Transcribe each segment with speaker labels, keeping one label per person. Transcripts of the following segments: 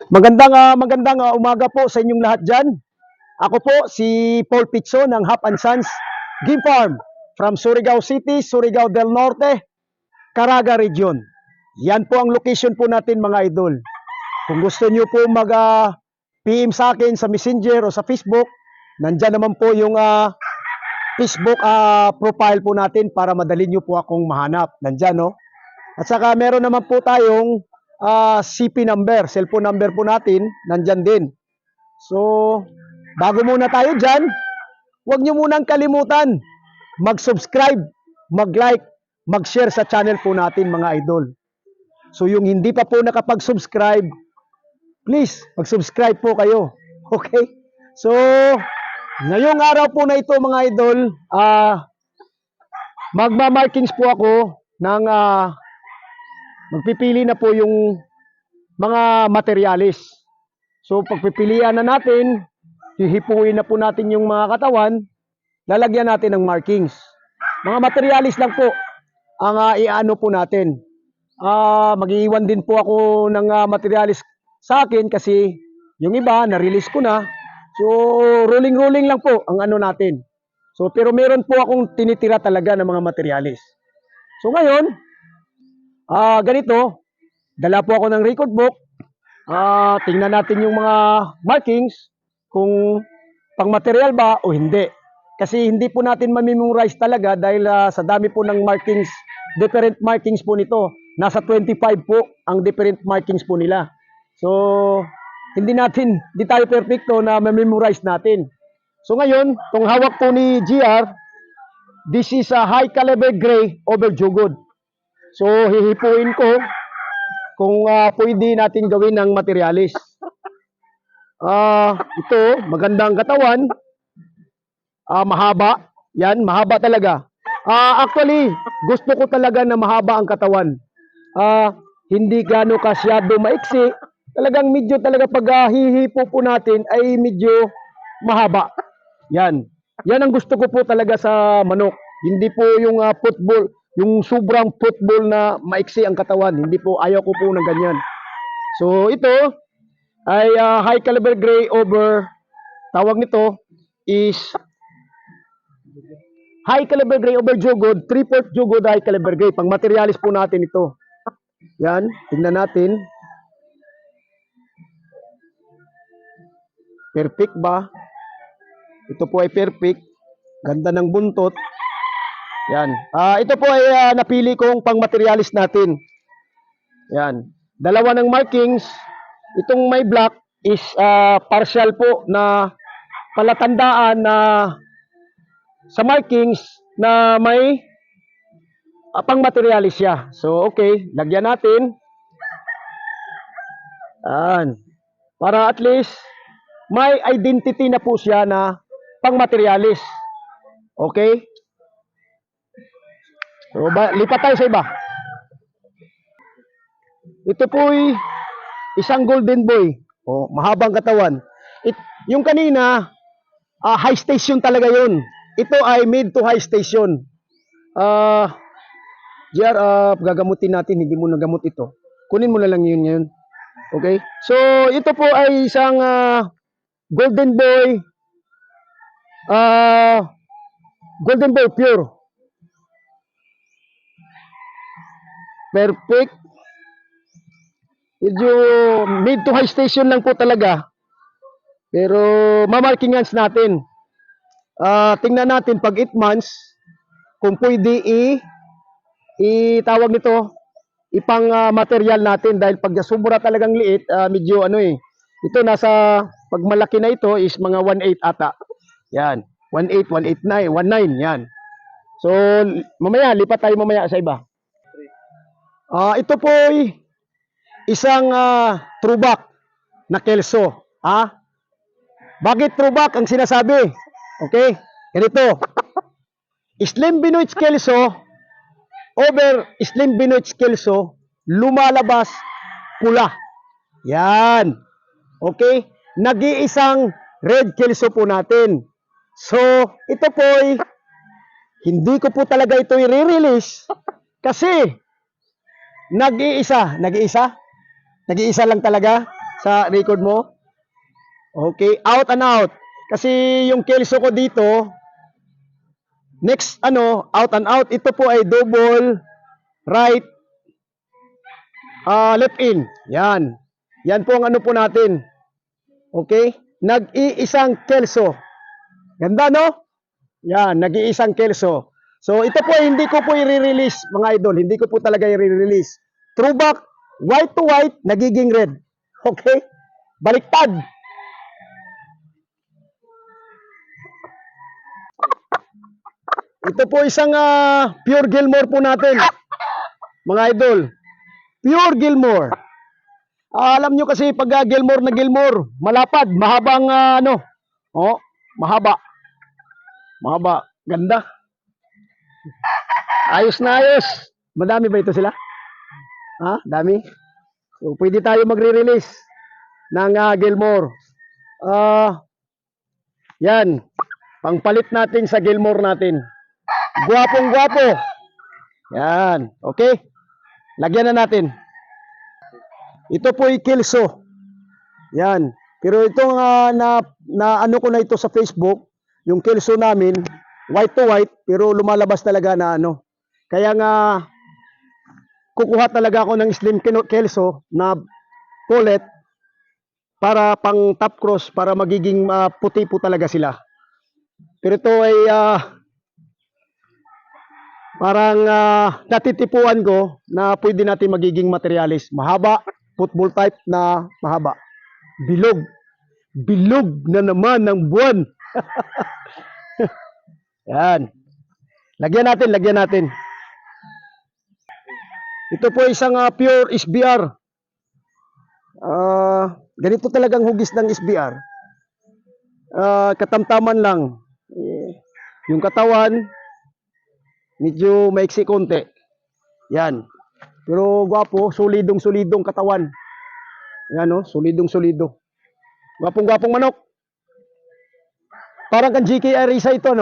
Speaker 1: Magandang umaga po sa inyong lahat dyan. Ako po si Paul Pitso ng Hap and Sons Game Farm from Surigao City, Surigao del Norte, Caraga Region. Yan po ang location po natin mga idol. Kung gusto nyo po mag-PM sa akin sa Messenger o sa Facebook, nandyan naman po yung Facebook profile po natin para madali nyo po akong mahanap. Nandyan, no? At saka meron naman po tayong CP number, cellphone number po natin, nandyan din. So, bago muna tayo dyan, huwag nyo munang kalimutan mag-subscribe, mag-like, mag-share sa channel po natin mga idol. So, yung hindi pa po nakapag-subscribe, please, mag-subscribe po kayo. Okay? So, ngayong araw po na ito mga idol, magmamarkings po ako ng magpipili na po yung mga materialis. So pagpipilian na natin, hihipuin na po natin yung mga katawan, lalagyan natin ng markings. Mga materialis lang po ang iano po natin. Mag-iwan din po ako ng materialis sa akin kasi yung iba na-release ko na. So rolling lang po ang ano natin. So pero meron po akong tinitira talaga ng mga materialis. So ngayon, ganito, dala po ako ng record book. Tingnan natin yung mga markings kung pang material ba o hindi. Kasi hindi po natin mamemorize talaga dahil sa dami po ng markings, different markings po nito. Nasa 25 po ang different markings po nila. So, hindi tayo perfecto na mamemorize natin. So ngayon, itong hawak po ni GR, this is a high caliber gray over jugod. So, hihipuin ko kung pwede natin gawin ng materialis. Ito, magandang katawan. Mahaba. Yan, mahaba talaga. Actually, gusto ko talaga na mahaba ang katawan. Hindi gano'ng kasyado maiksi. Talagang medyo talaga pag hihipo po natin ay medyo mahaba. Yan. Yan ang gusto ko po talaga sa manok. Hindi po yung football, yung sobrang football na maiksi ang katawan. Hindi po, ayaw ko po ng ganyan. So, ito ay high caliber gray over, tawag nito is high caliber gray over jugod, 3/4 jugod high caliber gray. Pang materialis po natin ito. Yan, tingnan natin. Perfect ba? Ito po ay perfect. Ganda ng buntot. Yan. Ito po ay napili kong pang materialis natin. Yan. Dalawa ng markings. Itong may black is partial po na palatandaan na sa markings na may pang materialis siya. So, okay. Lagyan natin. Yan. Para at least may identity na po siya na pang materialis. Okay? So, lipat tayo sa iba. Ito po ay isang golden boy. Mahabang katawan. Yung kanina, high station talaga yun. Ito ay mid to high station. JR, gagamutin natin. Hindi mo nagamot ito. Kunin mo na lang yun ngayon. Okay? So, ito po ay isang golden boy. Golden boy pure. Perfect. Medyo mid to high station lang po talaga. Pero mamarkingans natin. Tingnan natin pag 8 months kung pwede itawag nito ipang material natin dahil pag sobra talagang liit, medyo ito nasa pag malaki na ito is mga 1/8 ata. Yan. 1/8, 1/8, 1/9 yan. So mamaya lipat tayo mamaya sa iba. Ito po ay isang throwback na kelso. Bakit throwback ang sinasabi? Okay? Ganito. Slim Benoit kelso over Slim Benoit kelso lumalabas pula. Yan. Okay? Nag-iisang red kelso po natin. So, ito po ay hindi ko po talaga ito i-release kasi nag-iisa lang talaga. sa record mo? Okay, out and out. Kasi yung kelso ko dito, next out and out, ito po ay double, right, left in. Yan. Yan po ang po natin. Okay? Nag-iisang kelso. Ganda, no? Yan, nag-iisang kelso. So, ito po hindi ko po i-release, mga idol. Hindi ko po talaga i-release. Throwback, white to white, nagiging red. Okay? Baliktad. Ito po isang pure Gilmore po natin. Mga idol. Pure Gilmore. Alam nyo kasi pag Gilmore na Gilmore, malapad, mahabang oh, mahaba. Mahaba. Ganda. Ayos na ayos. Madami ba ito sila? Ha? Dami? So, pwede tayo magre-release ng Gilmore. Yan. Pangpalit natin sa Gilmore natin. Guwapong guwapo. Yan. Okay? Lagyan na natin. Ito po ay kelso. Yan. Pero itong na ko na ito sa Facebook, yung kelso namin, white to white, pero lumalabas talaga na Kaya nga, kukuha talaga ako ng slim kelso na pullet para pang top cross, para magiging puti po talaga sila. Pero ito ay parang natitipuan ko na pwede natin magiging materialis. Mahaba, football type na mahaba. Bilog. Bilog na naman ng buwan. Yan. Lagyan natin. Ito po isang pure SBR. Ganito talagang hugis ng SBR. Katamtaman lang. Yung katawan, medyo maiksi konti. Yan. Pero gwapo, solidong katawan. Yan solidong-solido. Gwapong manok. Parang kan GK Arisa ito,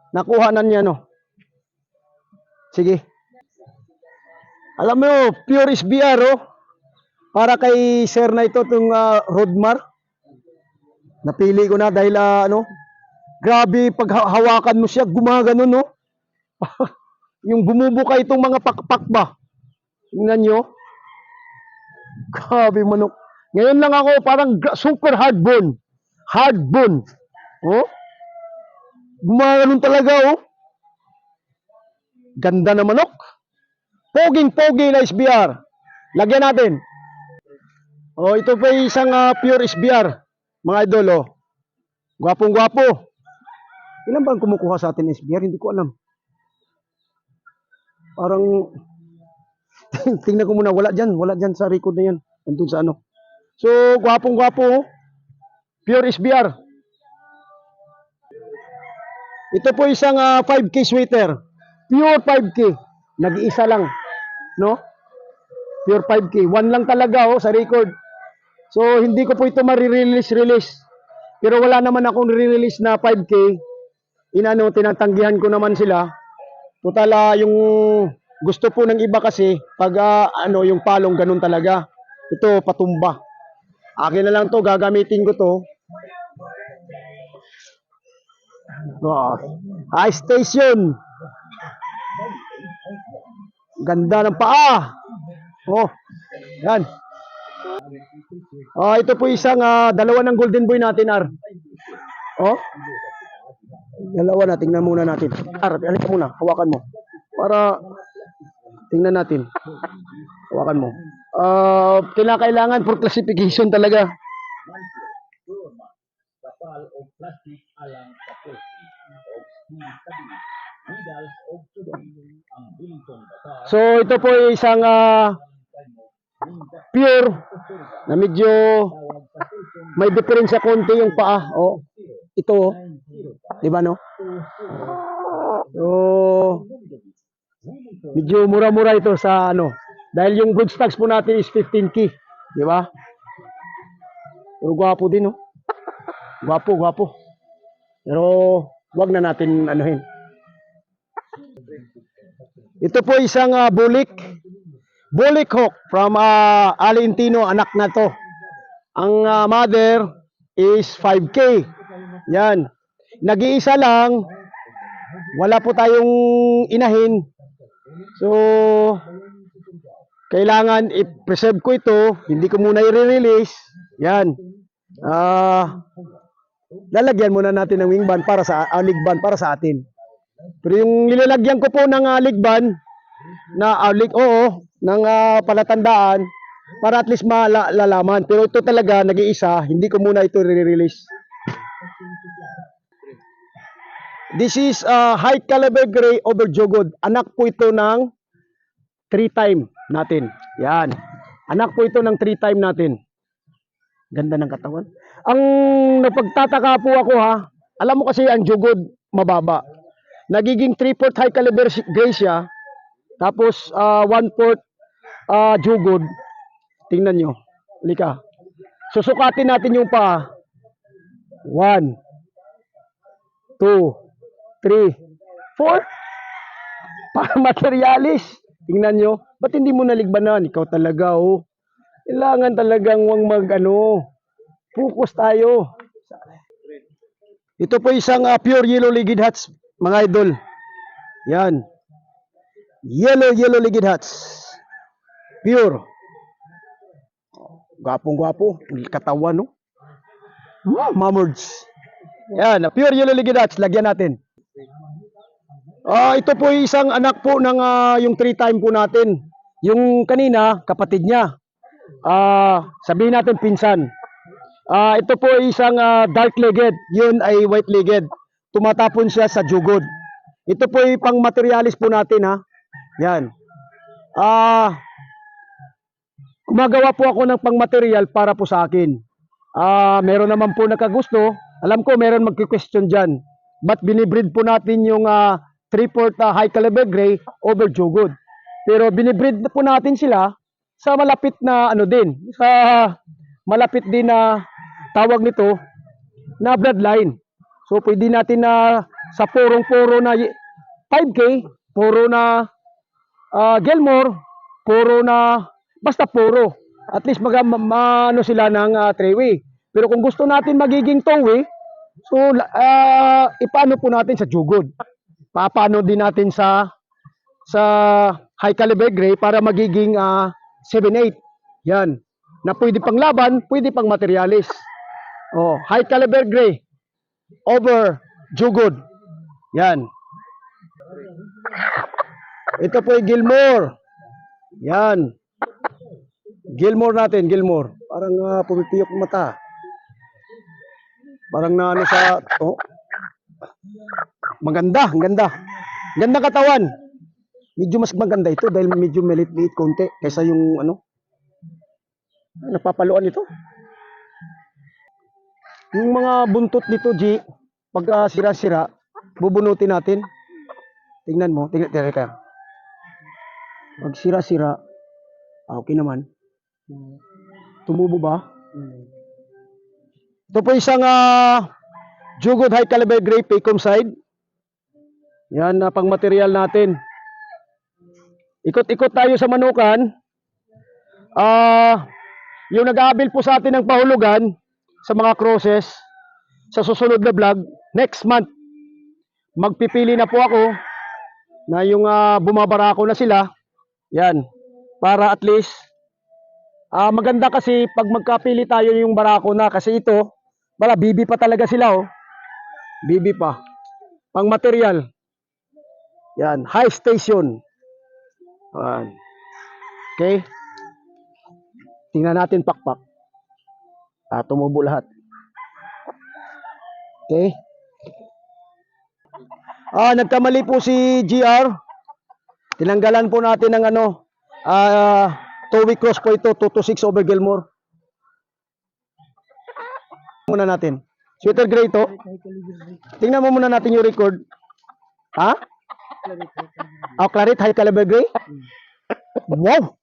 Speaker 1: Nakuha na niya, Sige. Alam mo, pure SBR, para kay sir na ito, itong Rodmar. Napili ko na dahil, grabe, pag hawakan mo siya, gumagano, Yung bumubuka itong mga pakpak ba? Tingnan nyo. Grabe, manok. Ngayon lang ako, parang super hard bone. Hard bone. Oh? Gumaganon talaga, Ganda na manok. Poging-pogi na SBR. Lagyan natin. Ito pa isang pure SBR. Mga idol, Gwapong-gwapo. Ilan ba ang kumukuha sa atin SBR? Hindi ko alam. Parang, tingnan ko muna. Wala dyan sa record na yan. Nandun sa So, gwapong-gwapo, Pure SBR. Ito po isang 5K sweater. Pure 5K. Nag-iisa lang. Pure 5K. One lang talaga sa record. So, hindi ko po ito ma-release. Pero wala naman akong re-release na 5K. Tinatanggihan ko naman sila. Putala, yung gusto po ng iba kasi, pag yung palong ganun talaga. Ito, patumba. Akin na lang to, gagamitin ko to. High station. Ganda ng paa. Yan. Ito po isang dalawa ng golden boy natin, Dalawa na, tingnan muna natin. Halika muna, hawakan mo. Para tingnan natin. Hawakan mo. Kailangan for classification talaga. So ito po isang pure na medyo may diferensya konti yung paa. Ito, di ba So, medyo mura-mura ito sa dahil yung good stocks po natin is 15K, di ba? Pero gwapo din, Gwapo. Pero wag na natin anuhin. Ito po isang Bulik Hawk from Alintino, anak na to. Ang mother is 5K. Yan. Nag-iisa lang. Wala po tayong inahin. So, kailangan i-preserve ko ito. Hindi ko muna i-release. Yan. Lalagyan muna natin ng wing band para sa ligban para sa atin. Pero yung nilalagyan ko po ng ligban na ng palatandaan para at least malalaman. Pero ito talaga nag-iisa, hindi ko muna ito re-release. This is high caliber gray over jogod. Anak po ito ng 3-time natin. Yan. Anak po ito ng 3-time natin. Ganda ng katawan. Ang napagtataka po ako alam mo kasi ang jugod mababa. Nagiging 3/4 high caliber gray siya. Tapos 1/4 jugod. Tingnan nyo. Lika. Susukatin natin yung paa. 1, 2, 3, 4. Para materialis. Tingnan nyo. Ba't hindi mo naligbanan? Ikaw talaga Kailangan talagang focus tayo. Ito po isang pure yellow-legged hats, mga idol. Yan. Yellow-legged hats. Pure. Gwapong-gwapo. Katawan, no? Mamords. Yan. Pure yellow-legged hats. Lagyan natin. Ito po isang anak po ng yung 3-time po natin. Yung kanina, kapatid niya. Sabihin natin pinsan. Ito po isang dark-legged, yun ay white-legged. Tumatapon siya sa jugod. Ito po ay pang materialis po natin Yan. Gumagawa po ako ng pang material para po sa akin. Meron naman po nakagusto. Alam ko meron magki-question diyan. But binibreed po natin yung 3/4 high caliber gray over jugod. Pero binibreed po natin sila sa malapit na sa malapit din na tawag nito na bloodline. So pwede natin na sa puro na 5K, puro na Gilmore, puro na basta puro. At least sila ng 3-way. Pero kung gusto natin magiging 2-way, so ipaano po natin sa jugod. Paano din natin sa high caliber gray para magiging 7-8. Yan. Na pwede pang laban, pwede pang materialis. High caliber gray over jugod. Yan. Ito po ay Gilmore. Yan. Gilmore natin, Gilmore. Parang pumipiyok mata. Parang sa maganda, ganda. Ganda katawan. Medyo mas maganda ito dahil medyo maliit-liit konti kaysa yung napapaluan ito. Yung mga buntot nito, G, pag sira-sira, bubunutin natin. Tingnan mo, tingnan ka. Pag sira-sira, okay naman. Tumubo ba? Ito po isang jugod high caliber gray pecom side. Yan pang material natin. Ikot-ikot tayo sa manukan. Yung nag-aabil po sa atin ng pahulugan sa mga crosses sa susunod na vlog, next month, magpipili na po ako na yung bumabarako na sila. Yan. Para at least, maganda kasi pag magkapili tayo yung barako na kasi ito, bibi pa talaga sila Bibi pa. Pang material. Yan. High station. Okay. Tingnan natin pakpak. Tumubo lahat. Okay. Nagkamali po si GR. Tinanggalan po natin ng 2-way cross po ito, 226 over Gilmore. Muna natin. Sweater gray ito. Tingnan mo muna natin yung record. Claret high caliber gray. Wow.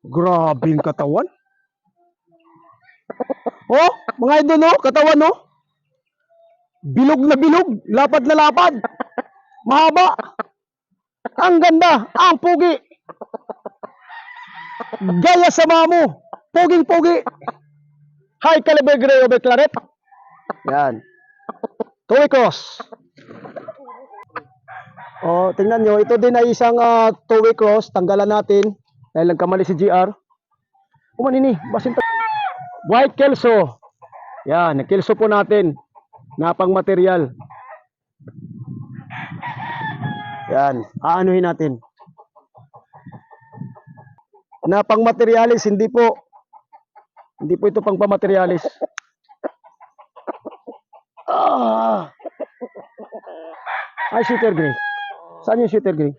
Speaker 1: Grabing katawan. Mga idol katawan Bilog na bilog, lapad na lapad. Mahaba. Ang ganda, ang pugi. Gaya sa mamo. Puging-pugi. High caliber gray over claret. Yan. Two-way cross. O, tingnan nyo. Ito din ay isang two-way cross. Tanggalan natin. Dahil nagkamali si GR. Umanini. Basin White kelso. Yan. Kelso po natin. Na pang material. Yan. Aanuhin natin. Na pang materialis. Hindi po. Hindi po ito pang pamaterialis. Ay, sweater gray. Saan yung sweater gray?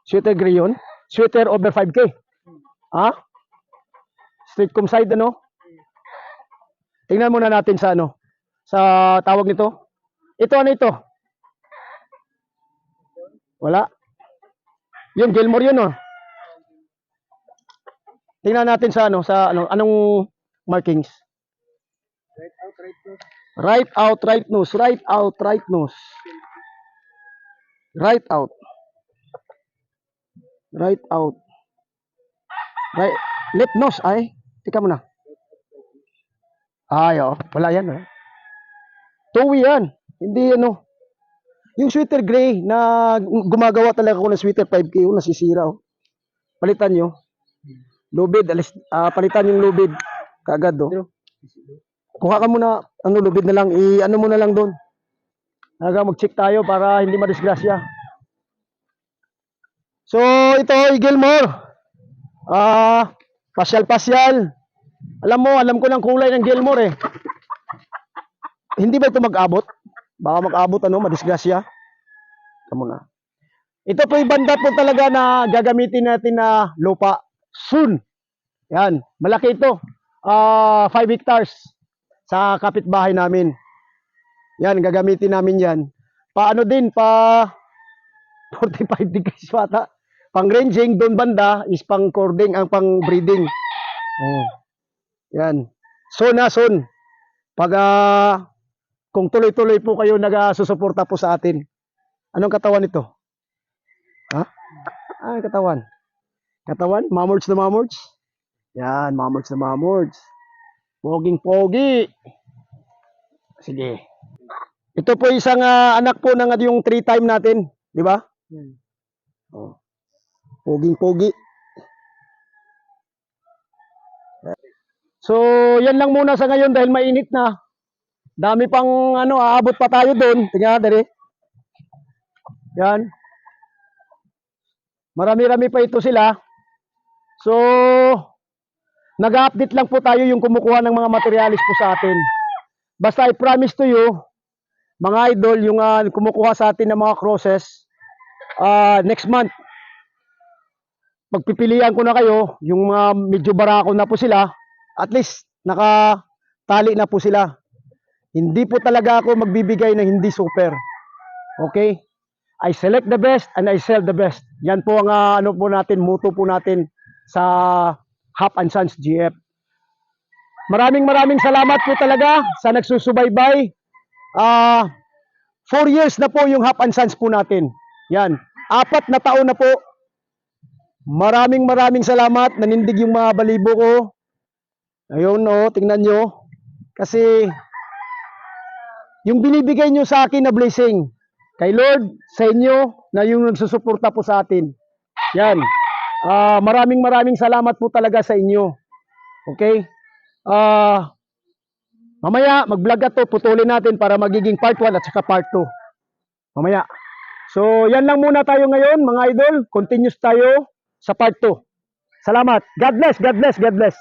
Speaker 1: Sweater gray yun? Sweater over 5K. Ha? Straight cum side, ano? Tingnan muna natin sa ano. Sa tawag nito. Ito, ano ito? Wala. Yun, Gilmore yun, oh. Tingnan natin sa ano, anong markings? Right out, right nose. Right out, right nose. Right out. Right out. Right. Left nose, ay. Tika mo na. Ay, oh. Wala yan, eh. Towie yan. Hindi, ano. Yung sweater gray na gumagawa talaga ako ng sweater 5K, oh, nasisira, oh. Palitan nyo. Lubid, palitan yung lubid. Kagad, oh. Kuha ka muna, ano, lubid na lang. I-ano mo na lang doon. Mag-check tayo para hindi madisgrasya. So, ito, Gilmore. Pasyal-pasyal. Alam ko ng kulay ng Gilmore, eh. Hindi ba ito mag-abot? Baka mag-abot, ano, madisgrasya. Tama na. Ito po yung banda po talaga na gagamitin natin na lupa. Soon. Yan. Malaki ito. 5 hectares sa kapitbahay namin. Yan, gagamitin namin yan. Paano din, 45 degrees wata. Pang ranging, doon banda is pang cording, ang pang breeding. Oh. Yan. Soon na, soon. Pag, kung tuloy-tuloy po kayo nagsusuporta po sa atin. Anong katawan ito? Ha? Katawan. Katawan? Mamords na mamords? Yan, mamords na mamords. Poging-pogi. Sige. Ito po isang anak po ng yung 3-time natin. Di ba? Oh. Poging-pogi. So, yan lang muna sa ngayon dahil mainit na. Dami pang aabot pa tayo doon. Tingnan dali. Yan. Marami-rami pa ito sila. So, nag-update lang po tayo yung kumukuha ng mga materialis po sa atin. Basta I promise to you, mga idol, yung kumukuha sa atin ng mga crosses, next month, pagpipilian ko na kayo, yung mga medyo barako na po sila, at least, nakatali na po sila. Hindi po talaga ako magbibigay ng hindi super. Okay? I select the best and I sell the best. Yan po ang po natin, motto po natin sa Hap and Sons GF. Maraming salamat po talaga sa nagsusubaybay. 4 years na po yung Hap and Sons po natin. Yan. 4 na taon na po. Maraming salamat. Nanindig yung mga balibo ko. Ayun, tingnan nyo. Kasi yung binibigay nyo sa akin na blessing kay Lord, sa inyo, na yung nagsusuporta po sa atin. Yan. Maraming salamat po talaga sa inyo. Okay? Mamaya, mag-vlog to, putulin natin para magiging part 1 at saka part 2. Mamaya. So, yan lang muna tayo ngayon, mga idol. Continuous tayo sa part 2. Salamat. God bless, God bless, God bless.